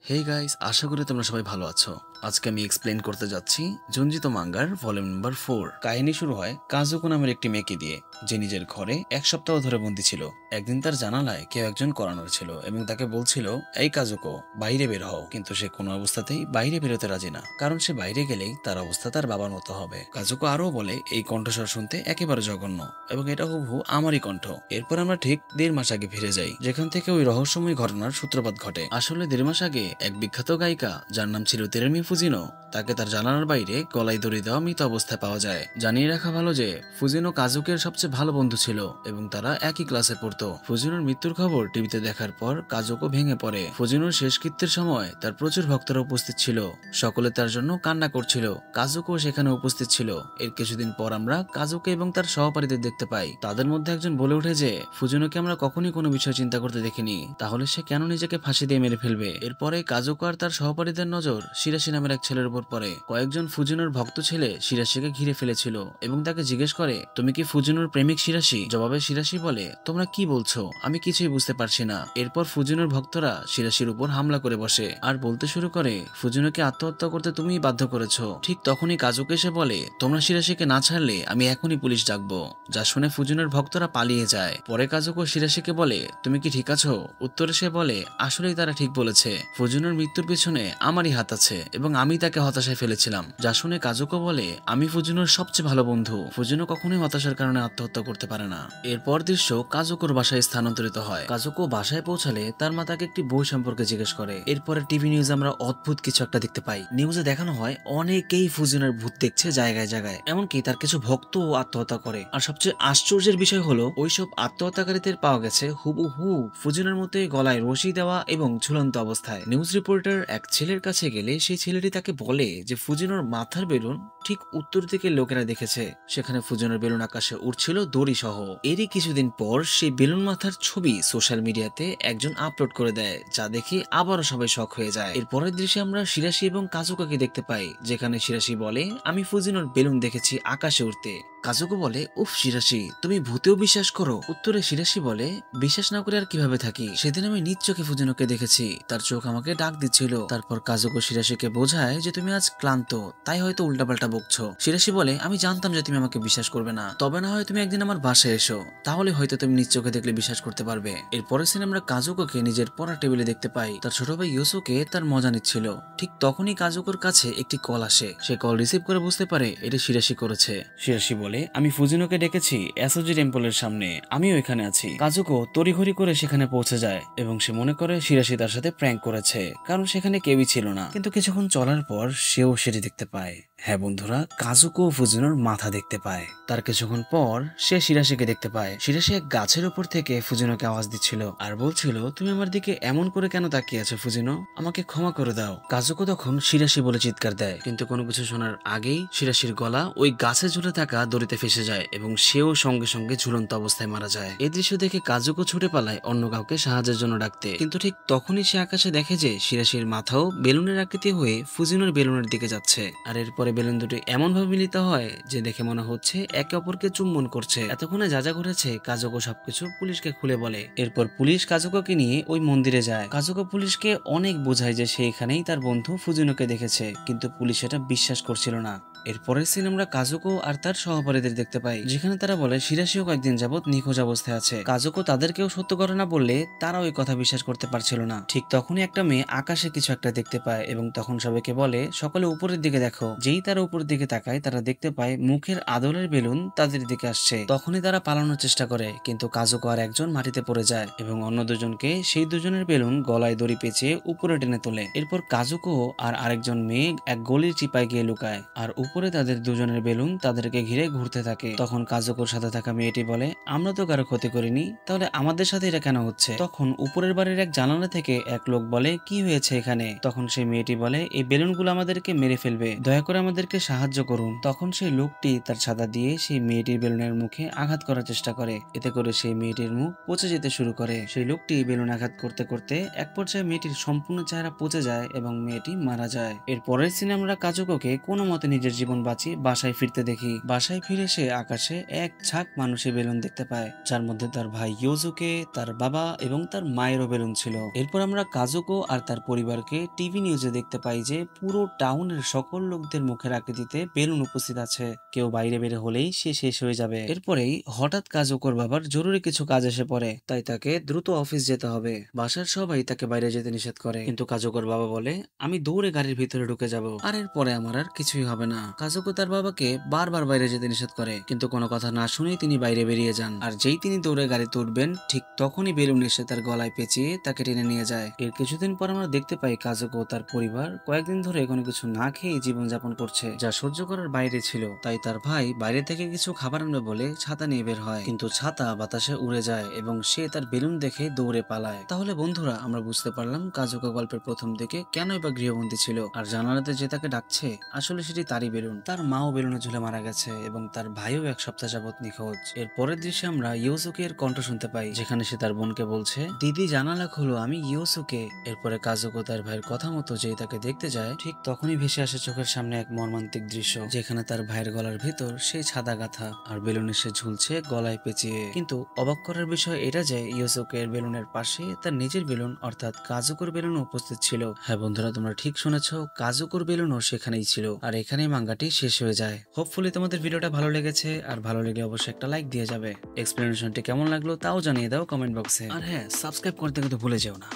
Hey guys, আশা করি তোমরা সবাই ভালো আছো। আজকে আমি এক্সপ্লেন করতে যাচ্ছি জুনজিতো মাঙ্গার ভলিউম নাম্বার 4। কাহিনী শুরু হয় কাজুকো নামের একটি মেয়েকে দিয়ে, যে নিজের ঘরে এক সপ্তাহ ধরে বন্দী ছিল। একদিন তার জানালায় কেউ একজন করানোর ছিল এবং তাকে বলছিল, এই কাজুকো, বাইরে বের হও। কিন্তু সে কোনো অবস্থাতেই বাইরে বেরোতে রাজি না, কারণ সে বাইরে গেলেই তার অবস্থা তার বাবার মতো হবে। কাজুকো আরও বলে, এই কণ্ঠস্বর শুনতে একেবারে জঘন্য এবং এটা হুবহু আমারই কণ্ঠ। এরপর আমরা ঠিক 1.5 মাস আগে ফিরে যাই, যেখান থেকে ওই রহস্যময় ঘটনার সূত্রপাত ঘটে। আসলে 1.5 মাস আগে এক বিখ্যাত গায়িকা, যার নাম ছিল তেরেমি ফুজিনো, তাকে তার জানালার বাইরে গলায় দড়ি দেওয়া মৃত অবস্থায় পাওয়া যায়। জানিয়ে রাখা ভালো যে ফুজিনো কাজুকের সবচেয়ে ভালো বন্ধু ছিল এবং তারা একই ক্লাসে পড়তো। ফুজিনোর মৃত্যুর খবর টিভিতে দেখার পর কাজুকো ভেঙে পড়ে। ফুজিনোর শেষকৃত্যের সময় তার প্রচুর ভক্তরা উপস্থিত ছিল, সকলে তার জন্য কান্না করছিল। কাজুকো সেখানে উপস্থিত ছিল। এর কিছুদিন পর আমরা কাজুকো এবং তার সহপাঠীদের দেখতে পাই। তাদের মধ্যে একজন বলে ওঠে যে ফুজিনোকে আমরা কখনই কোনো বিষয় চিন্তা করতে দেখিনি, তাহলে সে কেন নিজেকে ফাঁসি দিয়ে মেরে ফেলবে। এরপরে কাজুকো আর তার সহপাঠীদের নজর শিরাশি নামের এক ছেলের উপর পড়ে। কয়েকজন ফুজিনোর ভক্ত ছেলে শিরাশিকে ঘিরে ফেলেছিল এবং তাকে জিজ্ঞেস করে, তুমি কি ফুজিনোর প্রেমিক শিরাশি? জবাবে শিরাশি বলে, তোমরা কি বলছো, আমি কিছুই বুঝতে পারছি না। এরপর ফুজিনোর ভক্তরা শিরাশির উপর হামলা করে বসে আর বলতে শুরু করে, ফুজিনোকে আত্মহত্যা করতে তুমিই বাধ্য করেছো। ঠিক তখনই কাজুকো এসে বলে, তোমরা শিরাশিকে না ছাড়লে আমি এখনই পুলিশ ডাকবো। যা শুনে ফুজিনোর ভক্তরা পালিয়ে যায়। পরে কাজুকো শিরাশিকে বলে, তুমি কি ঠিক আছো? উত্তরে সে বলে, আসলেই তারা ঠিক বলেছে, ফুজিনোর মৃত্যুর পিছনে আমারই হাত আছে এবং আমি তাকে হতাশায় ফেলেছিলাম। যা শুনে কাজুকো বলে, আমি ফুজিনোর সবচেয়ে ভালো বন্ধু, ফুজিনো কখনোই হতাশার কারণে আত্মহত্যা করতে পারে না। এরপর দৃশ্য কাজুকোর বাসায় স্থানান্তরিত হয়। কাজুকো বাসায় পৌঁছালে তার মা তাকে একটি বই সম্পর্কে জিজ্ঞেস করে। এরপরে টিভি নিউজ আমরা অদ্ভুত কিছু একটা দেখতে পাই। নিউজে দেখানো হয় অনেকেই ফুজিনোর ভূত দেখছে জায়গায় জায়গায়, এমনকি তার কিছু ভক্ত আত্মহত্যা করে। আর সবচেয়ে আশ্চর্যের বিষয় হলো, ওইসব আত্মহত্যাকারীদের পাওয়া গেছে হুবহু ফুজিনোর মতোই গলায় রশি দেওয়া এবং ঝুলন্ত অবস্থায়। নিউজ রিপোর্টার এক ছেলের কাছে গেলে সেই ছেলেটি তাকে বলে যে ফুজিনোর মাথার বেলুন ঠিক উত্তর দিকে লোকেরা দেখেছে, সেখানে ফুজিনোর বেলুন আকাশে উড়ছিল দড়ি সহ। এরই কিছুদিন পর সেই বেলুন মাথার ছবি সোশ্যাল মিডিয়াতে একজন আপলোড করে দেয়, যা দেখে আবারও সবাই শক হয়ে যায়। এর পরের দৃশ্যে আমরা শিরাশি এবং কাজুকোকে দেখতে পাই, যেখানে শিরাশি বলে, আমি ফুজিনোর বেলুন দেখেছি আকাশে উঠতে। কাজুকো বলে, উফ শিরাশি, তুমি ভূতেও বিশ্বাস করো? উত্তরে শিরাশি বলে, বিশ্বাস না করে আর কিভাবে থাকি, সেদিন আমি নিজ চোখে ফুজিনোকে দেখেছি, তার চোখ আমাকে ডাক দিচ্ছিল। তারপর কাজুকো শিরাশিকে বোঝায় যে তুমি আজ ক্লান্ত, তাই হয়তো উল্টাপাল্টা বকছো। শিরাশি বলে, আমি জানতাম যে তুমি আমাকে বিশ্বাস করবে না, তবে না হয় তুমি একদিন আমার বাসায় এসো, তাহলে হয়তো তুমি নিজ চোখে দেখলে বিশ্বাস করতে পারবে। এরপরের সিনে আমরা কাজুকোকে নিজের পড়ার টেবিলে দেখতে পাই, তার ছোট ভাই ইউসুকে তার মজা নিচ্ছিল। ঠিক তখনই কাজুকোর কাছে একটি কল আসে। সে কল রিসিভ করে বুঝতে পারে এটা শিরাশি করেছে। শিরাশি বলে, আমি ফুজিনোকে ডেকেছি এসওজি টেম্পলের সামনে, আমিও এখানে আছি। কাজুকো তড়িঘড়ি করে সেখানে পৌঁছে যায় এবং সে মনে করে শিরাশি তার সাথে প্র্যাঙ্ক করেছে, কারণ সেখানে কেউই ছিল না। কিন্তু কিছুক্ষণ চলার পর সেও সেটি দেখতে পায়। হ্যাঁ বন্ধুরা, কাজুকো ফুজিনোর মাথা দেখতে পায়। তার কিছুক্ষণ পর সে শিরাশিকে দেখতে পায়। শিরাশি এক গাছের উপর থেকে ফুজিনোকে আওয়াজ দিচ্ছিল আর বলছিল, তুমি আমার দিকে এমন করে কেন তাকিয়ে আছো ফুজিনো, আমাকে ক্ষমা করে দাও। কাজুকো তখন শিরাশি বলে চিৎকার দেয়, কিন্তু কোনো কিছু শোনার আগেই শিরাশির গলা ওই গাছে ঝুলে থাকা দড়িতে ফেসে যায় এবং সেও সঙ্গে সঙ্গে ঝুলন্ত অবস্থায় মারা যায়। এই দৃশ্য দেখে কাজুকো ছুটে পালায় অন্য কাউকে সাহায্যের জন্য ডাকতে, কিন্তু ঠিক তখনই সে আকাশে দেখে যে শিরাশির মাথাও বেলুনের আকৃতি হয়ে ফুজিনোর বেলুনের দিকে যাচ্ছে। আর এরপরে বেলুন দুটি এমন ভাবে মিলিত হয় যে দেখে মনে হচ্ছে একে অপরকে চুম্বন করছে। এতক্ষণে যা যা ঘটেছে কাজুকো সবকিছু পুলিশকে খুলে বলে। এরপর পুলিশ কাজুকোকে নিয়ে ওই মন্দিরে যায়। কাজুকো পুলিশকে অনেক বোঝায় যে সে এখানেই তার বন্ধু ফুজিনোকে দেখেছে, কিন্তু পুলিশ এটা বিশ্বাস করছিল না। এরপরের সিন আমরা কাজুকো আর তার সহপাঠীদের দেখতে পাই, যেখানে তারা বলে শিরাশিও কয়েকদিন যাবত নিখোঁজ অবস্থায় আছে। কাজুকো তাদেরকেও সত্য ঘটনা বললে তারা ওই কথা বিশ্বাস করতে পারছিল না। ঠিক তখনই একটা মেয়ে আকাশে কিছু একটা দেখতে পায় এবং তখন সবাইকে বলে, সকলে উপরের দিকে দেখো। যেই তারা উপরের দিকে তাকায়, তারা দেখতে পায় মুখের আদলের বেলুন তাদের দিকে আসছে। তখনই তারা পালানোর চেষ্টা করে, কিন্তু কাজুকো আর একজন মাটিতে পড়ে যায় এবং অন্য দুজনকে সেই দুজনের বেলুন গলায় দড়ি পেঁচিয়ে উপরে টেনে তোলে। এরপর কাজুকো আর আরেকজন মেয়ে এক গলির চিপায় গিয়ে লুকায়, আর উপরে তাদের দুজনের বেলুন তাদেরকে ঘিরে ঘুরতে থাকে। তখন কাজুকোর সাথে থাকা মেয়েটি বলে, আমরা তো কারো ক্ষতি করিনি, তাহলে আমাদের সাথে এটা কেন হচ্ছে? তখন উপরের বাড়ির এক জানালা থেকে এক লোক বলে, কি হয়েছে এখানে? তখন সেই মেয়েটি বলে, এই বেলুনগুলো আমাদেরকে মেরে ফেলবে, দয়া করে আমাদেরকে সাহায্য করুন। তখন সেই লোকটি তার ছাতা দিয়ে সেই মেয়েটির বেলুনের মুখে আঘাত করার চেষ্টা করে, এতে করে সেই মেয়েটির মুখ পচে যেতে শুরু করে। সেই লোকটি বেলুন আঘাত করতে করতে এক পর্যায়ে মেয়েটির সম্পূর্ণ চেহারা পচে যায় এবং মেয়েটি মারা যায়। এর পরের সিনে আমরা কাজুকোকে কোনো মতে নিজের জীবন বাঁচিয়ে বাসায় ফিরতে দেখি। বাসায় ফিরে ফিরে সে আকাশে এক ঝাঁক মানুষের বেলুন দেখতে পায়, যার মধ্যে তার ভাই ইয়োজুকে, তার বাবা এবং তার মায়েরও বেলুন ছিল। এরপর আমরা কাজুকো আর তার পরিবারকে টিভি নিউজে দেখতে পাই যে পুরো টাউনের সকল লোকদের মুখের আকৃতিতে বেলুন উপস্থিত আছে, কেউ বাইরে বের হলেই সে শেষ হয়ে যাবে। এরপরেই হঠাৎ কাজুকোর বাবার জরুরি কিছু কাজ এসে পড়ে, তাই তাকে দ্রুত অফিস যেতে হবে। বাসার সবাই তাকে বাইরে যেতে নিষেধ করে, কিন্তু কাজুকোর বাবা বলে আমি দৌড়ে গাড়ির ভিতরে ঢুকে যাব, আর এরপরে আমার আর কিছুই হবে না। কাজুকো তার বাবাকে বারবার বাইরে যেতে নিষেধ করে, কিন্তু কোনো কথা না শুনেই তিনি বাইরে বেরিয়ে যান। আর যেই তিনি দৌড়ে গাড়িতে উঠবেন ঠিক তখনই বেলুন এসে তার গলায় পেঁচিয়ে তাকে টেনে নিয়ে যায়। এর কিছুদিন পর আমরা দেখতে পাই কাজুকো ও তার পরিবার কয়েকদিন ধরে কোনো কিছু না খেয়ে জীবনযাপন করছে, যা সহ্য করার বাইরে ছিল। তাই তার ভাই বাইরে থেকে কিছু খাবার আনবে বলে ছাতা নিয়ে বের হয়, কিন্তু ছাতা বাতাসে উড়ে যায় এবং সে তার বেলুন দেখে দৌড়ে পালায়। তাহলে বন্ধুরা, আমরা বুঝতে পারলাম কাজুকো গল্পের প্রথম দিকে কেনই বা গৃহবন্দী ছিল, আর জানালাতে যে তাকে ডাকছে আসলে সেটি তারই বেলুন। তার মাও বেলুনে ঝুলে মারা গেছে এবং তার ভাইও এক সপ্তাহ যাবত নিখোঁজ। এর পরের দৃশ্যে আমরা ইয়োসুকে এর কণ্ঠ শুনতে পাই, যেখানে সে তার বোনকে বলছে, দিদি জানালা খোলো, আমি ইয়োসুকে। এরপরে কাজুকো তার ভাইয়ের কথা মতো যেই তাকে দেখতে যায় ঠিক তখনই ভেসে আসে চোখের সামনে এক মর্মান্তিক দৃশ্য, যেখানে তার ভাইয়ের গলার ভেতর সেই ছাদা গাথা আর বেলুনে সে ঝুলছে গলায় পেঁচিয়ে। কিন্তু অবাক করার বিষয় এটা যে ইয়োসুকে এর বেলুনের পাশে তার নিজের বেলুন অর্থাৎ কাজুকোর বেলুন উপস্থিত ছিল। হ্যাঁ বন্ধুরা, তোমরা ঠিক শুনেছো, কাজুকোর বেলুনও সেখানেই ছিল। আর এখানেই মাঙ্গাটি শেষ হয়ে যায়। হোপফুলি তোমাদের ভিডিওটা ভালো লেগেছে, আর ভালো লেগে অবশ্যই একটা লাইক দিয়ে যাবে। এক্সপ্লেনেশনটি কেমন লাগলো তাও জানিয়ে দাও কমেন্ট বক্সে। আর হ্যাঁ, সাবস্ক্রাইব করতে কিন্তু ভুলে যেও না।